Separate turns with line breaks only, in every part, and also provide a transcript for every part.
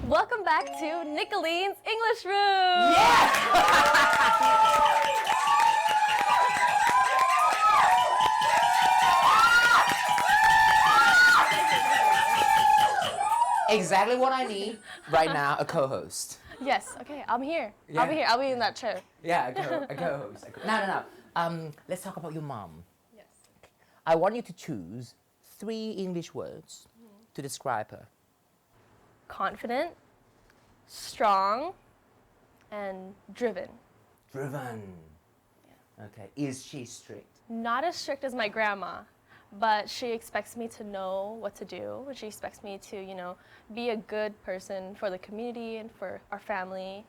Welcome back to Nicolene's English Room.
Yes! Exactly what I need right now, a co-host.
Yes, okay, I'm here.
Yeah.
I'll be here. I'll be in that chair.
Yeah, a co-host. No. Let's talk about your mom.
Yes.
I want you to choose 3 English words to describe her.
Confident, strong, and driven.
Driven. Okay. Is she strict?
Not as strict as my grandma, but she expects me to know what to do. She expects me to, be a good person for the community and for our family,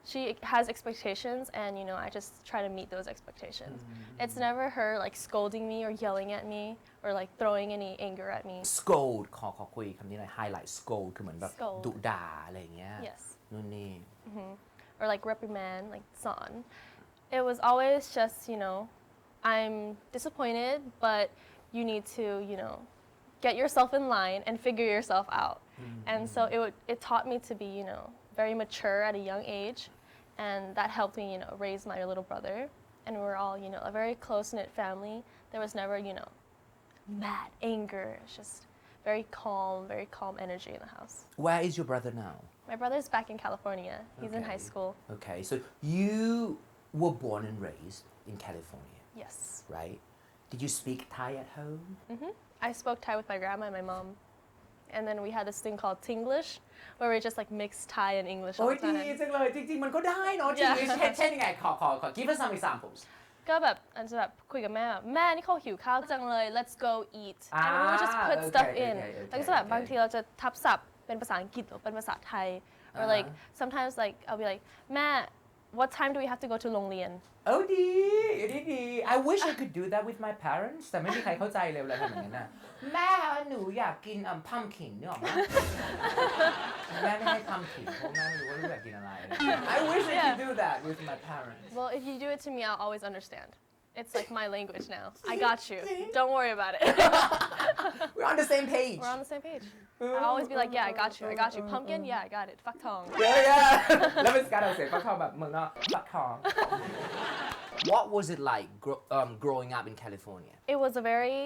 She has expectations and, I just try to meet those expectations. It's never her like scolding me or yelling at me or like throwing any anger at me.
Scold ขอคุยคำนี้หน่อย highlight scold คือเหมือนแบบ
Scold
ดุด่าอะไรอย่างเงี้ย
Yes.
นู่นนี่
Or like reprimand, like son. It was always just, I'm disappointed, but you need to, get yourself in line and figure yourself out. And so it taught me to be, very mature at a young age, and that helped me, raise my little brother. And we're all, a very close-knit family. There was never, mad anger. It's just very calm energy in the house.
Where is your brother now?
My brother's back in California. He's in high school.
Okay, so you were born and raised in California,
Yes.
right? Did you speak Thai at home?
I spoke Thai with my grandma and my mom. And then we had this thing called Tinglish, where we just like mix Thai and English
โอ้
all
ย
the
ดี
time.
จังเลยจริงๆมันก็ได้เนาะ
Yeah.
เช่นยังไงขอ give us some examples
ก็แบบอันจะแบบคุยกับแม่แม่นี่เขาหิวข้าวจังเลย let's go eat and we would just put stuff in แล้วก็จะแบบบางทีเราจะทับศัพท์เป็นภาษาอังกฤษหรือเป็นภาษาไทย or like sometimes like I'll be like แม่ what time do we have to go to โรงเรียน
โอ้ดี I wish I could do that with my parents แต่ไม่มีใครเข้าใจเลยเวลาทำอย่างนั้นน่ะแม่หนูอยากกินpumpkin นึกออกไหมแม่ไม่ให้ pumpkin เพราะแม่ไม่รู้ว่าลูกอยากกินอะไร I wish I could do that with my parents
well if you do it to me I'll always understand it's like my language now I got you don't worry about it
We're on the same page
we're on the same page I'll always be like yeah I got you pumpkin yeah I got it ฟักทอง
yeah แล้วเป็นการเอาเสียงฟักทองแบบเมืองนอกฟักทอง What was it like growing up in California?
It was a very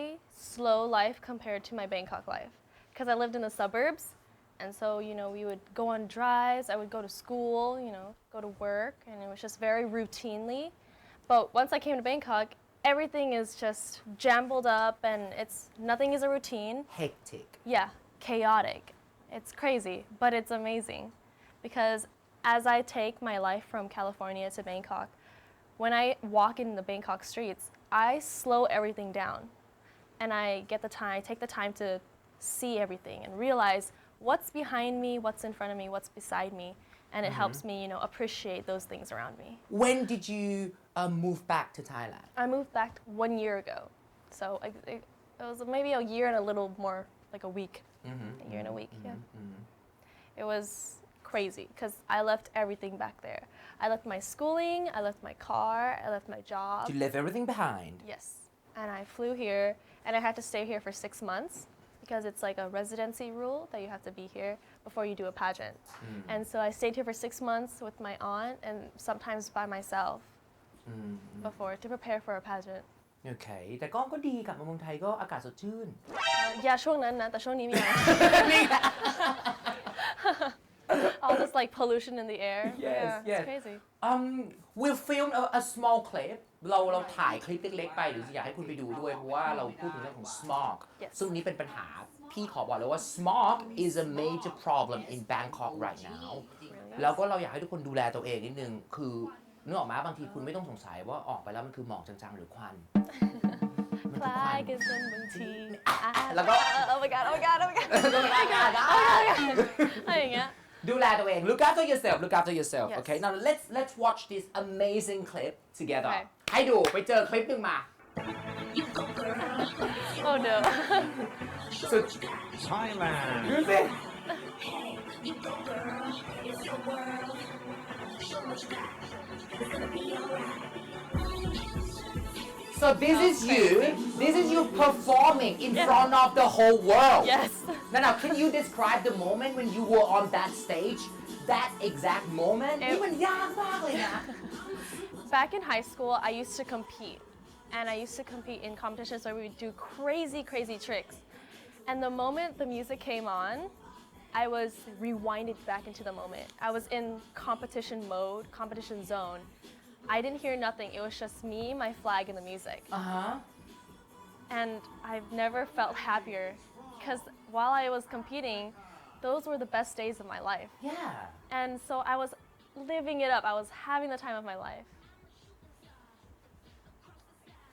slow life compared to my Bangkok life because I lived in the suburbs and so we would go on drives I would go to school go to work and it was just very routinely but once I came to Bangkok everything is just jumbled up and nothing is a routine
Hectic
yeah chaotic it's crazy but it's amazing because as I take my life from California to Bangkok when I walk in the Bangkok streets, I slow everything down and I take the time to see everything and realize what's behind me, what's in front of me, what's beside me, and it helps me, appreciate those things around me.
When did you move back to Thailand?
I moved back 1 year ago. So it was maybe a year and a little more, like a week. A year and a week, yeah. It was crazy because I left everything back there. I left my schooling, I left my car, I left my job.
You left everything behind?
Yes. And I flew here and I had to stay here for 6 months because it's like a residency rule that you have to be here before you do a pageant. And so I stayed here for 6 months with my aunt and sometimes by myself to prepare for a pageant.
โอเคแต่ก็ดีกลับมาเมืองไทยก็อากาศสดชื่น
ช่วงนั้นนะแต่ช่วงนี้มีอะไร all this like pollution in the air it's crazy
we filmed a small clip เราถ่ายคลิปเล็กๆไปเดี๋ยวอยากให้คุณไปดูด้วยเพราะว่าเราพูดถึงเรื่องของ smog ซึ่งนี้เป็นปัญหาพี่ขอบอกเลยว่า smog is a major problem in Bangkok right now แล้วก็เราอยากให้ทุกคนดูแลตัวเองนิดนึงคือนึกออกไหมบางทีคุณไม่ต้องสงสัยว่าออกไปแล้วมันคือหมอกจางๆหรือควัน
คล้ายกันจนบางที
แล้วก็
oh my god อะไรอย่างเงี้ย
ดูแลตัวเอง look after yourself
Yes.
okay now let's watch this amazing clip together
Okay.
ให้ดูไปเจอคลิปหนึ่งมา
oh no
สุด
Thailand
ดูสิ ส So this is you performing in front of the whole world.
Yes.
Now, can you describe the moment when you were on that stage? That exact moment? นี่มันยากมากเลยนะ
Back in high school, I used to compete. And I used to compete in competitions where we would do crazy tricks. And the moment the music came on, I was rewinded back into the moment. I was in competition mode, competition zone. I didn't hear nothing. It was just me, my flag, and the music. And I've never felt happier because while I was competing, those were the best days of my life.
Yeah.
And so I was living it up. I was having the time of my life.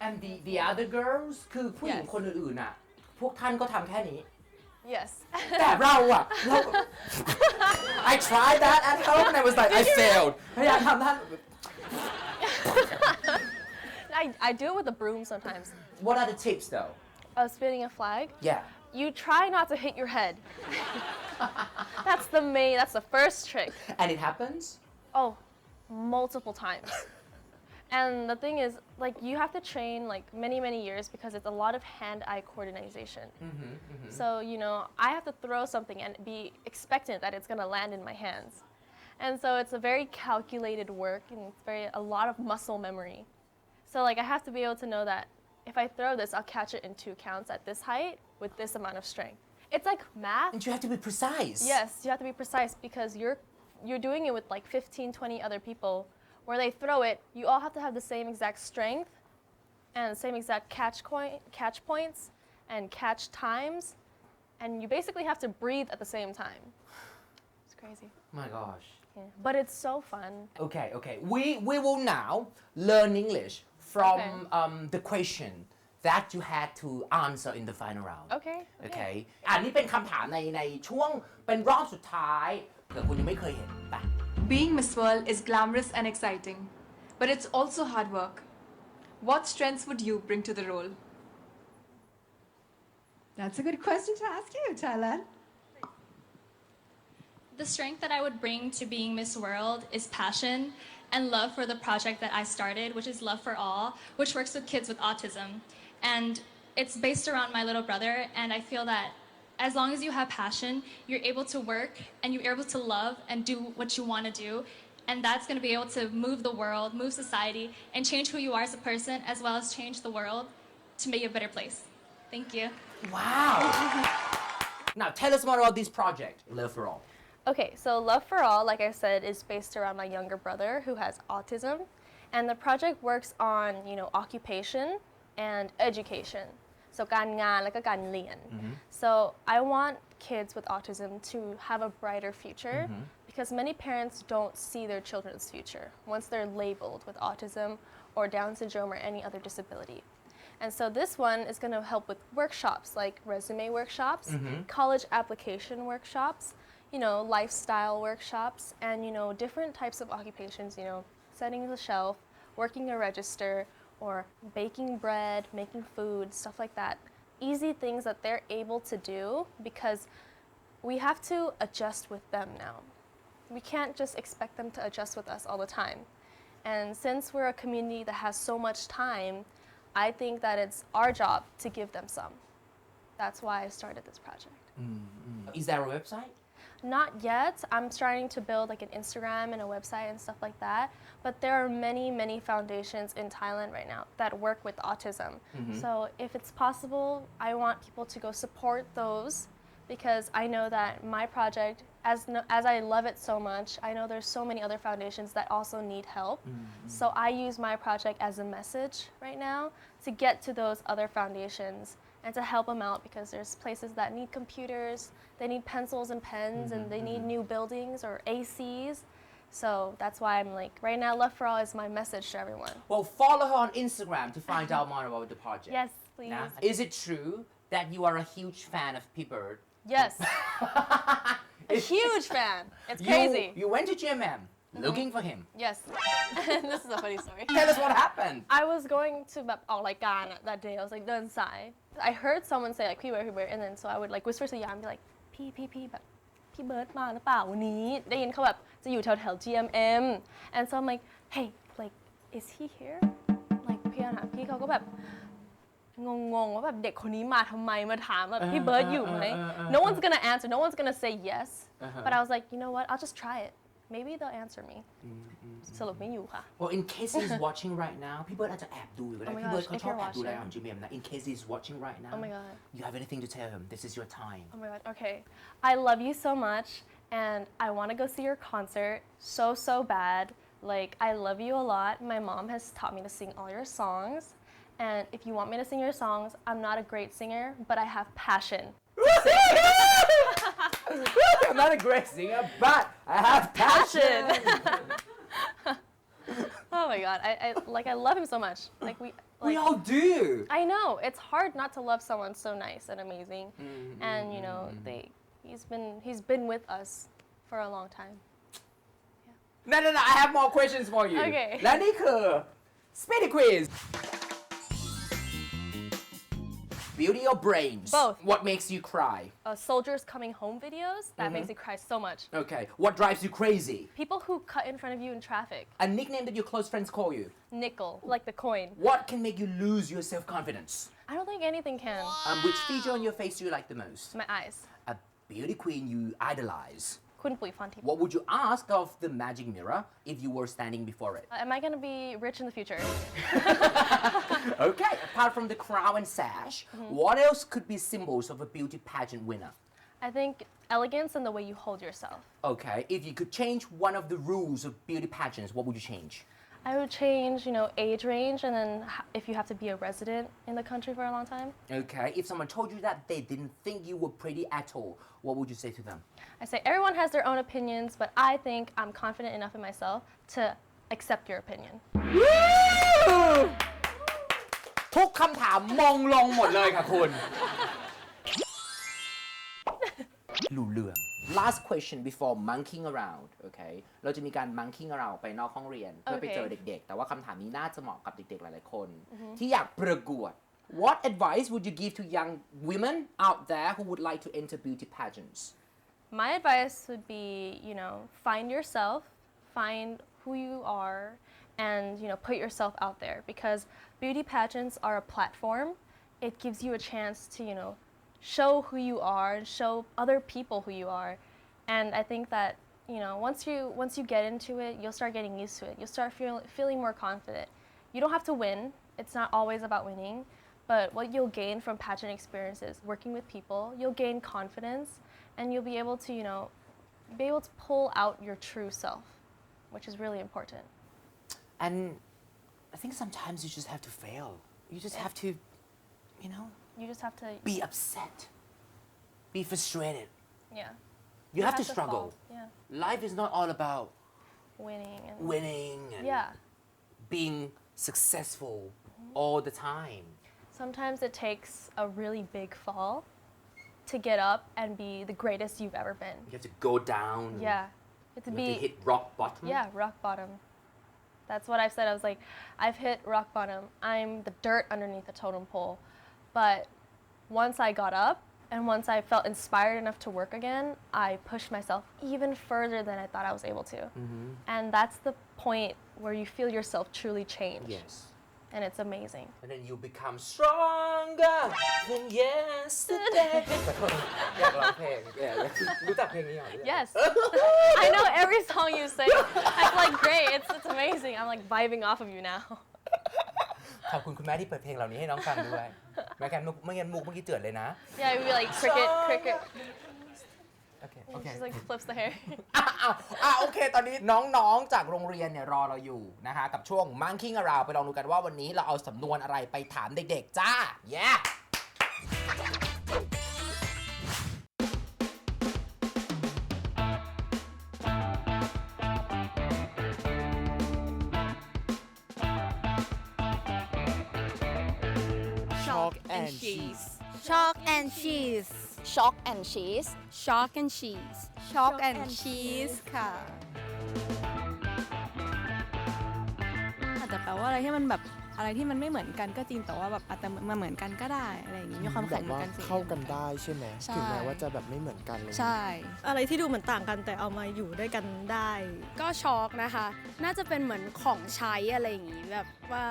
And the other girls คือผู้หญิงคนอื่นๆน่ะพวกท่านก็ทำแค่นี้
Yes.
แต่เราI tried that at home and I was like I failed พยายามทำท่าน
I do it with a broom sometimes.
What are the tips though?
Spinning a flag?
Yeah.
You try not to hit your head. That's the first trick.
And it happens?
Oh, multiple times. And the thing is, like, you have to train like many years because it's a lot of hand-eye coordination. So, you know, I have to throw something and be expectant that it's gonna land in my hands. And so it's a very calculated work and it's a lot of muscle memory. So like I have to be able to know that if I throw this, I'll catch it in 2 counts at this height with this amount of strength. It's like math.
And you have to be precise.
Yes, you have to be precise because you're doing it with like 15, 20 other people. Where they throw it, you all have to have the same exact strength and the same exact catch points and catch times, and you basically have to breathe at the same time. It's crazy.
My gosh.
Yeah. But it's so fun.
Okay. We will now learn English from the question that you had to answer in the final round. Okay. อันนี้เป็นคำถามในช่วงเป็นรอบสุดท้ายเผื่อคุณยังไม่เคยเห็นไป
Being Miss World is glamorous and exciting, but it's also hard work. What strengths would you bring to the role?
That's a good question to ask you, Thailand.
The strength that I would bring to being Miss World is passion and love for the project that I started, which is Love for All, which works with kids with autism. And it's based around my little brother, and I feel that as long as you have passion, you're able to work and you're able to love and do what you want to do. And that's going to be able to move the world, move society, and change who you are as a person, as well as change the world to make it a better place. Thank you.
Wow. Now tell us more about this project, Love for All.
Okay, so Love for All, like I said, is based around my younger brother who has autism. And the project works on, you know, occupation and education. So การงานและก็การเรียน So I want kids with autism to have a brighter future because many parents don't see their children's future once they're labeled with autism or Down syndrome or any other disability. And so this one is going to help with workshops like resume workshops, college application workshops, you know, lifestyle workshops, and, you know, different types of occupations, you know, setting the shelf, working a register, or baking bread, making food, stuff like that. Easy things that they're able to do because we have to adjust with them now. We can't just expect them to adjust with us all the time. And since we're a community that has so much time, I think that it's our job to give them some. That's why I started this project.
Is there a website?
Not yet. I'm starting to build like an Instagram and a website and stuff like that. But there are many foundations in Thailand right now that work with autism. So if it's possible, I want people to go support those because I know that my project, as I love it so much, I know there's so many other foundations that also need help. So I use my project as a message right now to get to those other foundations and to help them out because there's places that need computers, they need pencils and pens, and they need new buildings or ACs. So that's why I'm like, right now, Love for All is my message to everyone.
Well, follow her on Instagram to find out more about the project.
Yes, please.
Yeah. Is it true that you are a huge fan of P-Bird?
Yes. A huge fan. It's crazy.
You went to GMM looking for him.
Yes. This is a funny story.
Tell us what happened.
I was going to แบบออกรายการ that day. I was like เดินสาย I heard someone say like P-Bird, and then so I would like whisper to Yam and be like, P แบบพี่เบิร์ดมาหรือเปล่าวันนี้ได้ยินเขาแบบจะอยู่แถวGMM and so I'm like hey like is he here like พยายาม พี่ถามพี่เขาก็แบบงงว่าแบบเด็กคนนี้มาทำไมมาถามแบบพี่เบิร์ดอยู่ไหม No one's gonna answer no one's gonna say yes but I was like you know what I'll just try it maybe they'll answer me สรุปไม่อยู่ค่ะ
Well in case he's watching right now พี่เบิร์ดอาจจะแอบดูอยู่ก็ได้ พี่เบิร์ดเขาชอบแอบดูรายการของ GMM นะ In case he's watching right now
Oh my god
you have anything to tell him this is your time
Oh my god okay I love you so much and I want to go see your concert so bad like I love you a lot my mom has taught me to sing all your songs and if you want me to sing your songs I'm not a great singer but I have passion
I'm not a great singer but I have passion
Oh my god I love him so much like
we all do
I know it's hard not to love someone so nice and amazing and you know he's been with us for a long time
No I have more questions for you
Okay
และนี่คือ Speedy Quiz Beauty or brains
Both
What makes you cry
soldiers coming home videos that makes me cry so much
Okay What drives you crazy
people who cut in front of you in traffic
A nickname that your close friends call you
nickel like the coin
What can make you lose your self-confidence
I don't think anything can
Which feature on your face do you like the most
my eyes
A beauty queen you idolize
คุณปุ๋ย Fonty
What would you ask of the magic mirror if you were standing before it
am I gonna be rich in the future
Okay apart from the crown and sash what else could be symbols of a beauty pageant winner
I think elegance and the way you hold yourself
Okay if you could change one of the rules of beauty pageants what would you change
I would change age range and then if you have to be a resident in the country for a long time
Okay if someone told you that they didn't think you were pretty at all what would you say to them
I say everyone has their own opinions but I think I'm confident enough in myself to accept your opinion
ทุกคำถามมองลงหมดเลยค่ะคุณรู้เรื่อง Last question before monkeying around okay เราจะมีการ monkeying around ไปนอกห้องเรียนเพื่อไปเจอเด็กๆแต่ว่าคำถามนี้น่าจะเหมาะกับเด็กๆหลายๆคนที่อยากประกวด What advice would you give to young women out there who would like to enter beauty pageants
My advice would be find yourself find who you are and put yourself out there because beauty pageants are a platform it gives you a chance to show who you are and show other people who you are and I think that once you get into it you'll start getting used to it you'll start feeling more confident you don't have to win it's not always about winning but what you'll gain from pageant experiences working with people you'll gain confidence and you'll be able to pull out your true self which is really important
and I think sometimes you just have to fail you just have to
you just have to
be upset be frustrated
yeah
you have to struggle
yeah
life is not all about
winning
and
yeah
being successful all the time
sometimes it takes a really big fall to get up and be the greatest you've ever been
you have to go down
yeah you have to
hit rock bottom
yeah rock bottom that's what I've said I was like I've hit rock bottom I'm the dirt underneath the totem pole but once I got up and once I felt inspired enough to work again I pushed myself even further than I thought I was able to and that's the point where you feel yourself truly change
yes
and it's amazing
and then you become stronger than yesterday อยากร้องเพลงรู้จักเพลงนี้เหรอ
yes I know every song you sing I'm like great it's amazing I'm like vibing off of you now
ขอบคุณคุณแม่ที่เปิดเพลงเหล่านี้ให้น้องฟังด้วยไม่งั้นมุกเมื่อกี้เจือดเลยนะ
yeah it would be like cricket
Okay
she like flips the hair
โอเคตอนนี้น้องๆจากโรงเรียนเนี่ยรอเราอยู่นะคะกับช่วง monkeying around ไปลองดูกันว่าวันนี้เราเอาสำนวนอะไรไปถามเด็กๆจ้า yeah
Chalk and cheese
Chalk and cheese
Chalk and cheese
Chalk and cheese
Chalk and cheese ค่ะ
อาจจะแปลว่าอะไรที่มันแบบอะไรที่มันไม่เหมือนกันก็จริงแต่ว่าแบบอาจจะมาเหมือนกันก็ได้อะไรอย่างงี้มีความแข็งเหมือนกันสิ
เข้ากันได้ใช่ไหมถึงแม้ว่าจะแบบไม่เหมือนกันเลย
ใช่
อะไรที่ดูเหมือนต่างกันแต่เอามาอยู่ด้วยกันได้ก็ช็อกนะคะน่าจะเป็นเหมือนของใช้อะไรอย่างงี้แบบว่า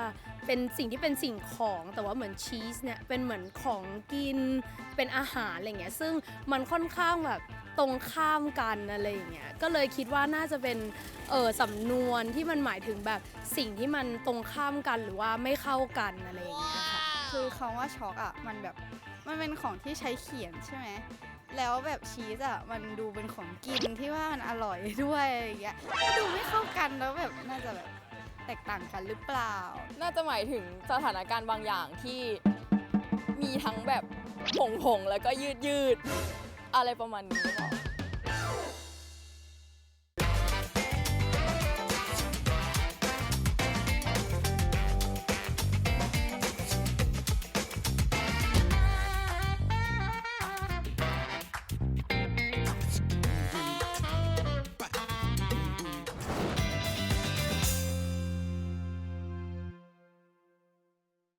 เป็นสิ่งที่เป็นสิ่งของแต่ว่าเหมือนชีสเนี่ยเป็นเหมือนของกินเป็นอาหารอะไรเงี้ยซึ่งมันค่อนข้างแบบตรงข้ามกันอะไรอย่างเงี้ยก็เลยคิดว่าน่าจะเป็นสำนวนที่มันหมายถึงแบบสิ่งที่มันตรงข้ามกันหรือว่าไม่เข้ากันอะไรอย่างเงี้ยค่ะ
คือคำว่าช็อกอ่ะมันแบบมันเป็นของที่ใช้เขียนใช่ไหมแล้วแบบชีสอ่ะมันดูเป็นของกินที่ว่ามันอร่อยด้วยอย่างเงี้ยก็ดูไม่เข้ากันแล้วแบบน่าจะแบบแตกต่างกันหรือเปล่า
น่าจะหมายถึงสถานการณ์บางอย่างที่มีทั้งแบบผงๆแล้วก็ยืดๆอะไรประมาณนี้หรอ